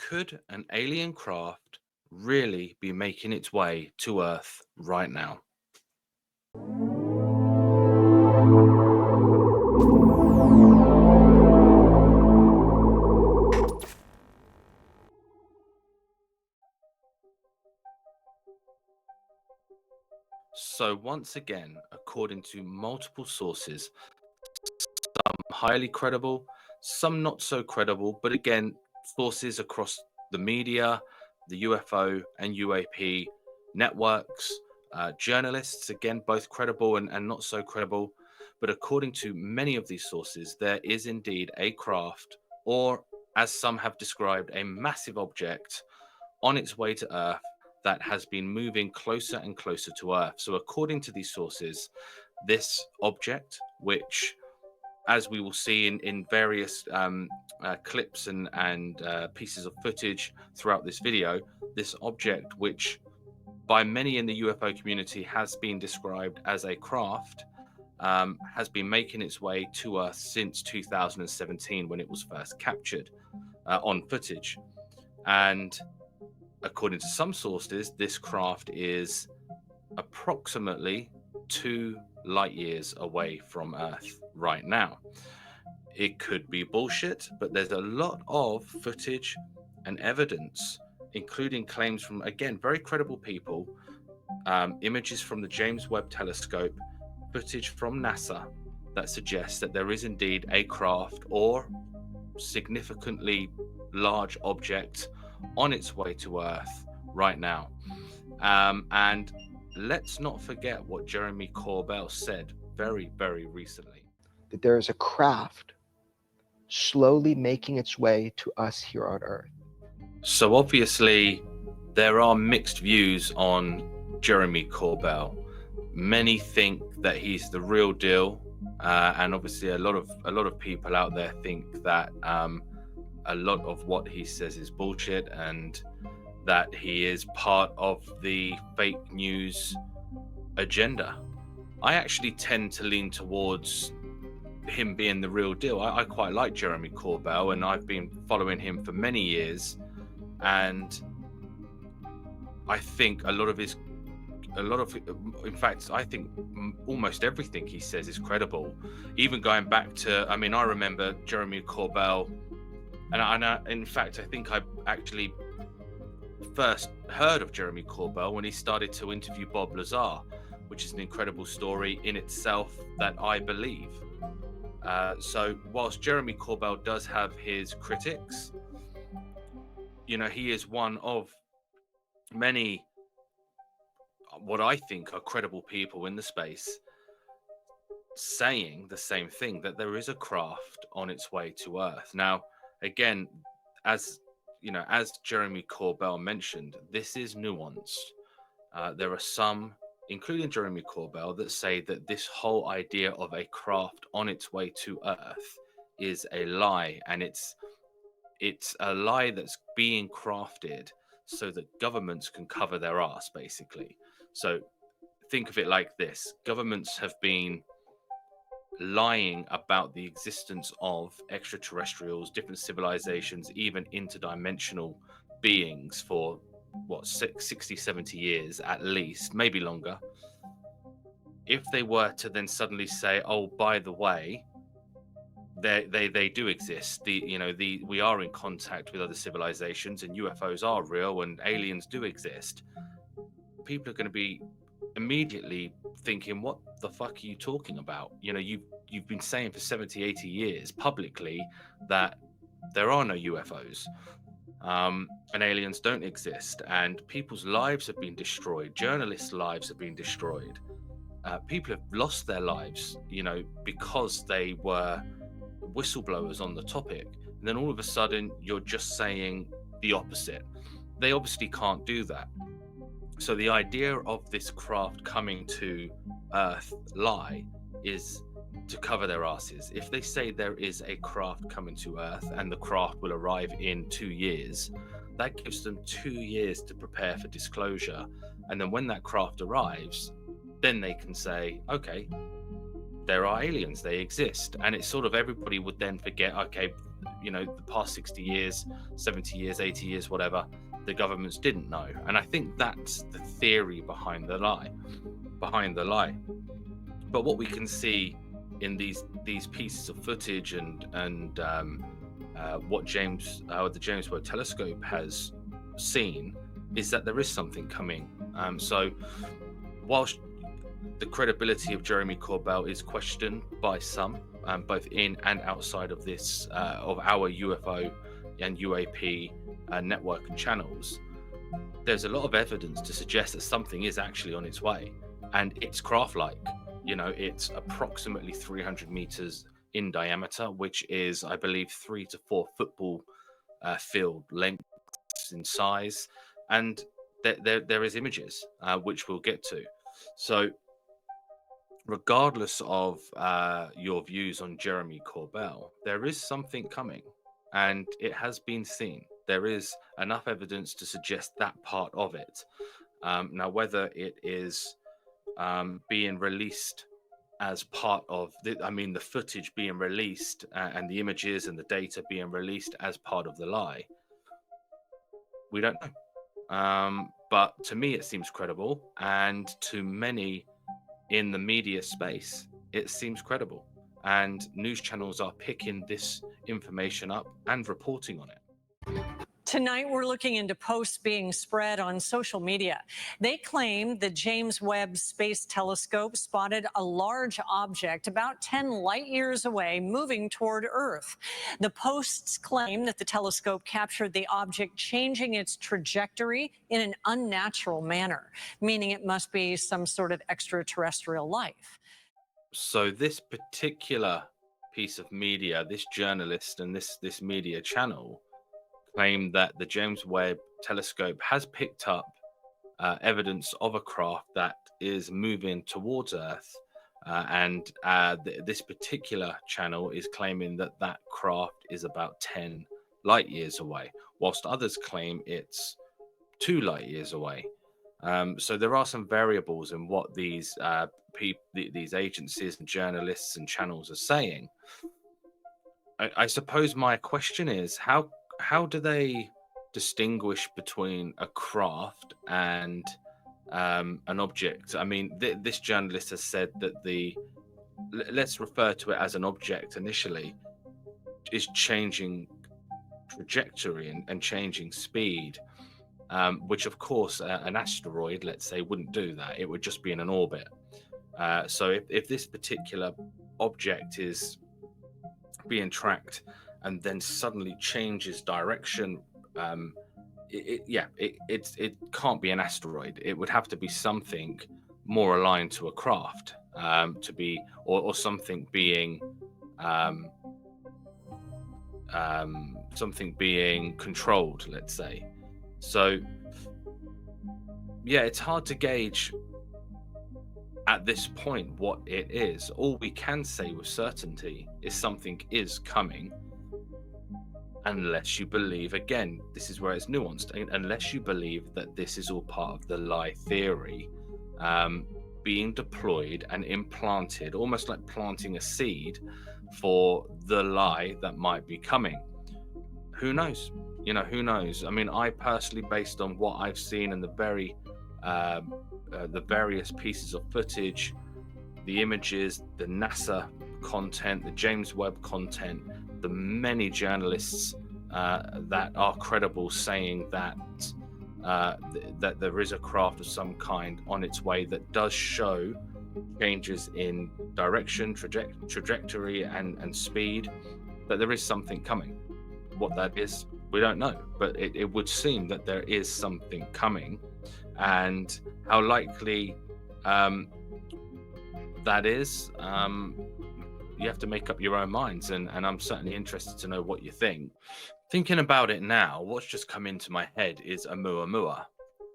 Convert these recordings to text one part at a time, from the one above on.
Could an alien craft really be making its way to Earth right now? So, once again, according to multiple sources, some highly credible, some not so credible, but again, sources across the media, the UFO and UAP networks, journalists, again, both credible and not so credible. But according to many of these sources, there is indeed a craft, or as some have described, a massive object on its way to Earth that has been moving closer and closer to Earth. So, according to these sources, this object, which as we will see in various clips and pieces of footage throughout this video, this object, which by many in the UFO community has been described as a craft, has been making its way to Earth since 2017 when it was first captured on footage. And according to some sources, this craft is approximately 2 light years away from Earth right now. It could be bullshit, but there's a lot of footage and evidence, including claims from, again, very credible people, images from the James Webb Telescope, footage from NASA that suggests that there is indeed a craft or significantly large object on its way to Earth right now. And let's not forget what Jeremy Corbell said very, very recently. That there is a craft slowly making its way to us here on Earth. So obviously, there are mixed views on Jeremy Corbell. Many think that he's the real deal, and obviously a lot of people out there think that a lot of what he says is bullshit and that he is part of the fake news agenda. I actually tend to lean towards him being the real deal. I quite like Jeremy Corbell, and I've been following him for many years, and I think in fact, I think almost everything he says is credible. Even going back to, I mean, I remember Jeremy Corbell, and in fact, I think I actually first heard of Jeremy Corbell when he started to interview Bob Lazar, which is an incredible story in itself that I believe. So whilst Jeremy Corbell does have his critics, he is one of many what I think are credible people in the space saying the same thing, that there is a craft on its way to Earth. Now, again, as Jeremy Corbell mentioned, this is nuanced. There are some, including Jeremy Corbell, that say that this whole idea of a craft on its way to Earth is a lie, and it's a lie that's being crafted so that governments can cover their ass, basically. So think of it like this: governments have been lying about the existence of extraterrestrials, different civilizations, even interdimensional beings for 60, 70 years at least, maybe longer. If they were to then suddenly say, oh, by the way, they do exist, we are in contact with other civilizations and UFOs are real and aliens do exist, people are going to be immediately thinking, what the fuck are you talking about? You've been saying for 70, 80 years publicly that there are no UFOs, and aliens don't exist, and people's lives have been destroyed, journalists' lives have been destroyed, people have lost their lives, because they were whistleblowers on the topic. And then all of a sudden you're just saying the opposite. They obviously can't do that. So the idea of this craft coming to Earth lie is to cover their asses. If they say there is a craft coming to Earth and the craft will arrive in 2 years, that gives them 2 years to prepare for disclosure. And then when that craft arrives, then they can say, okay, there are aliens, they exist. And it's sort of, everybody would then forget, okay, the past 60 years, 70 years, 80 years, whatever, the governments didn't know. And I think that's the theory behind the lie. But what we can see in these pieces of footage and what the James Webb Telescope has seen is that there is something coming. So whilst the credibility of Jeremy Corbell is questioned by some, both in and outside of this of our UFO and UAP network and channels, there's a lot of evidence to suggest that something is actually on its way, and it's craft-like. It's approximately 300 meters in diameter, which is, I believe, 3 to 4 football field lengths in size, and there is images which we'll get to. So regardless of your views on Jeremy Corbell, there is something coming, and it has been seen. There is enough evidence to suggest that part of it. Now, whether it is being released as part of the footage being released and the images and the data being released as part of the lie, we don't know. But to me, it seems credible, and to many in the media space, it seems credible, and news channels are picking this information up and reporting on it. Tonight, we're looking into posts being spread on social media. They claim the James Webb Space Telescope spotted a large object about 10 light years away moving toward Earth. The posts claim that the telescope captured the object changing its trajectory in an unnatural manner, meaning it must be some sort of extraterrestrial life. So this particular piece of media, this journalist and this media channel, claim that the James Webb Telescope has picked up evidence of a craft that is moving towards Earth, and this particular channel is claiming that that craft is about 10 light years away, whilst others claim it's 2 light years away. So there are some variables in what these agencies and journalists and channels are saying. I suppose my question is, how do they distinguish between a craft and an object? I mean, this journalist has said that let's refer to it as an object initially, is changing trajectory and changing speed, which of course an asteroid, let's say, wouldn't do that. It would just be in an orbit. So if this particular object is being tracked and then suddenly changes direction, it can't be an asteroid. It would have to be something more aligned to a craft, to be, or something being controlled, let's say. So yeah, it's hard to gauge at this point what it is. All we can say with certainty is something is coming, unless you believe, again, this is where it's nuanced, unless you believe that this is all part of the lie theory, being deployed and implanted, almost like planting a seed for the lie that might be coming. Who knows? Who knows? I mean, I personally, based on what I've seen and the various pieces of footage, the images, the NASA content, the James Webb content, the many journalists that are credible saying that that there is a craft of some kind on its way that does show changes in direction, trajectory, and speed, that there is something coming. What that is, we don't know, but it would seem that there is something coming, and how likely that is, you have to make up your own minds, and I'm certainly interested to know what you think. Thinking about it now, what's just come into my head is Oumuamua.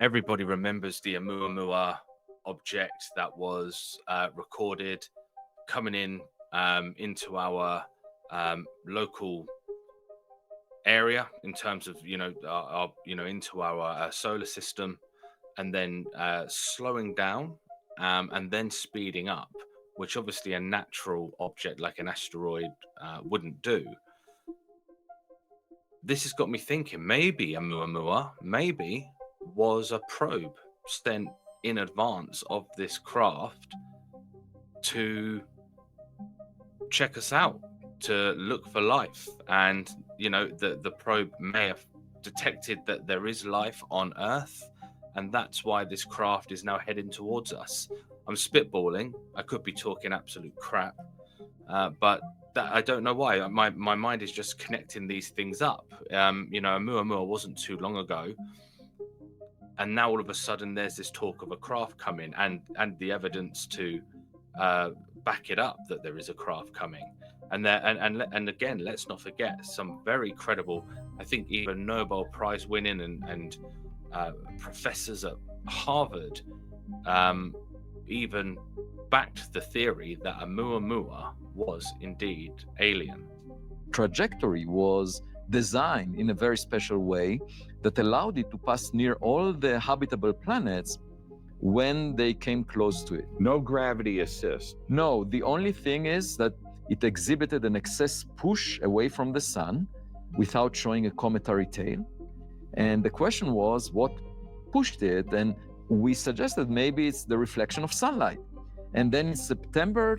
Everybody remembers the Oumuamua object that was recorded coming in into our local area, in terms of into our solar system, and then slowing down and then speeding up, which obviously a natural object like an asteroid wouldn't do. this has got me thinking, maybe a Muamua, maybe was a probe sent in advance of this craft to check us out, to look for life. And, you know, the probe may have detected that there is life on Earth, and that's why this craft is now heading towards us. I'm spitballing. I could be talking absolute crap, but that, I don't know why. My mind is just connecting these things up. You know, Muamua wasn't too long ago, and now all of a sudden there's this talk of a craft coming, and the evidence to back it up that there is a craft coming. And there, and again, let's not forget some very credible, I think even Nobel Prize winning and professors at Harvard even backed the theory that a Muamua was indeed alien. Trajectory was designed in a very special way that allowed it to pass near all the habitable planets when they came close to it. No gravity assist. No, the only thing is that it exhibited an excess push away from the sun without showing a cometary tail. And the question was, what pushed it? And we suggested maybe it's the reflection of sunlight. And then in September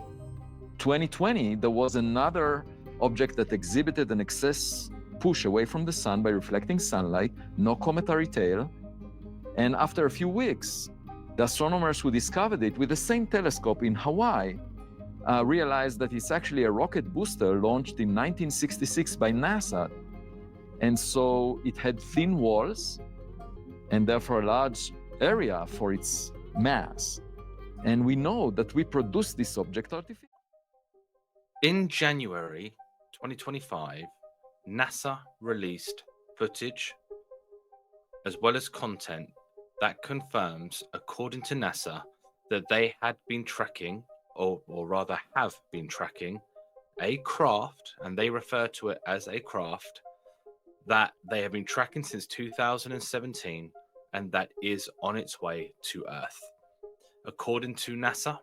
2020, there was another object that exhibited an excess push away from the sun by reflecting sunlight, no cometary tail. And after a few weeks, the astronomers who discovered it with the same telescope in Hawaii realized that it's actually a rocket booster launched in 1966 by NASA. And so it had thin walls and therefore a large area for its mass. And we know that we produced this object artificially. In January 2025, NASA released footage as well as content that confirms, according to NASA, that they had been tracking, or rather have been tracking, a craft, and they refer to it as a craft, that they have been tracking since 2017, and that is on its way to Earth. According to NASA,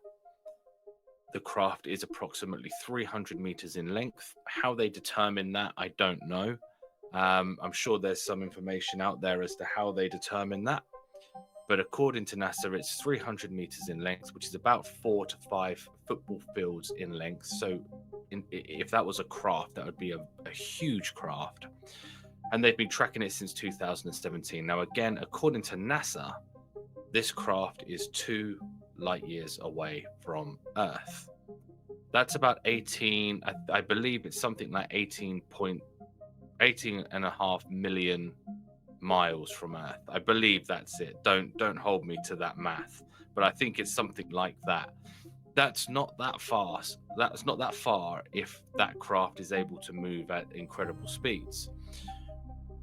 the craft is approximately 300 meters in length. How they determine that, I don't know. I'm sure there's some information out there as to how they determine that. But according to NASA, it's 300 meters in length, which is about 4 to 5 football fields in length. So if that was a craft, that would be a huge craft. And they've been tracking it since 2017. Now, again, according to NASA, this craft is 2 light years away from Earth. That's about 18, I believe it's something like 18.5 million miles from Earth. I believe that's it. Don't hold me to that math, but I think it's something like that. That's not that fast. That's not that far if that craft is able to move at incredible speeds.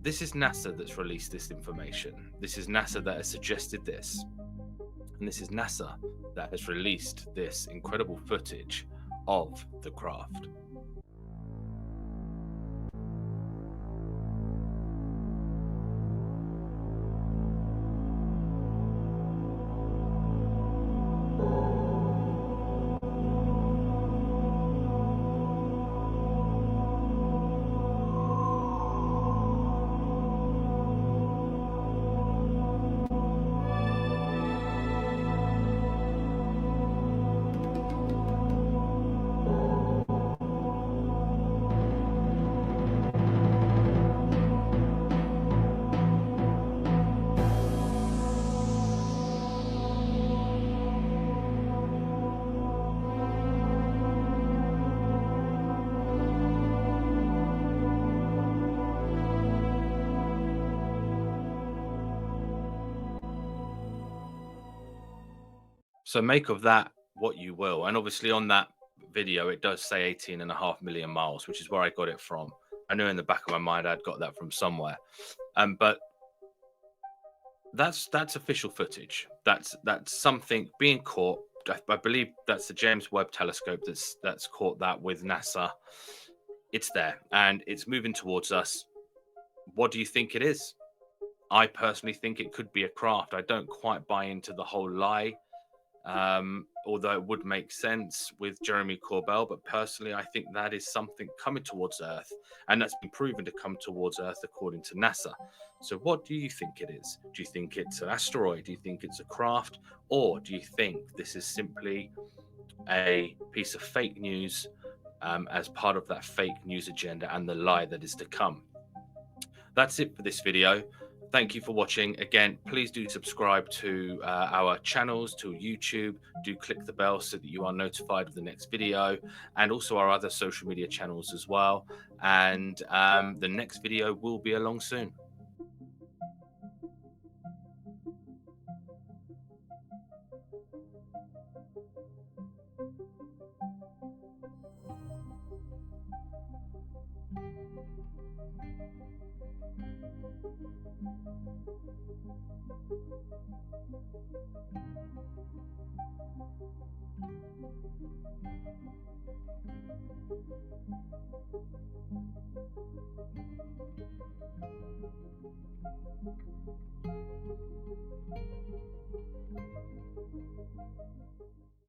This is NASA that's released this information. This is NASA that has suggested this. And this is NASA that has released this incredible footage of the craft. So make of that what you will. And obviously on that video, it does say 18.5 million miles, which is where I got it from. I knew in the back of my mind I'd got that from somewhere. But that's official footage. That's something being caught. I believe that's the James Webb telescope that's caught that with NASA. It's there and it's moving towards us. What do you think it is? I personally think it could be a craft. I don't quite buy into the whole lie although it would make sense with Jeremy Corbell. But personally, I think that is something coming towards Earth, and that's been proven to come towards Earth according to NASA. So what do you think it is? Do you think it's an asteroid? Do you think it's a craft? Or do you think this is simply a piece of fake news as part of that fake news agenda and the lie that is to come? That's it for this video. Thank you for watching. Again, please do subscribe to our channels, to YouTube. Do click the bell so that you are notified of the next video, and also our other social media channels as well. And the next video will be along soon.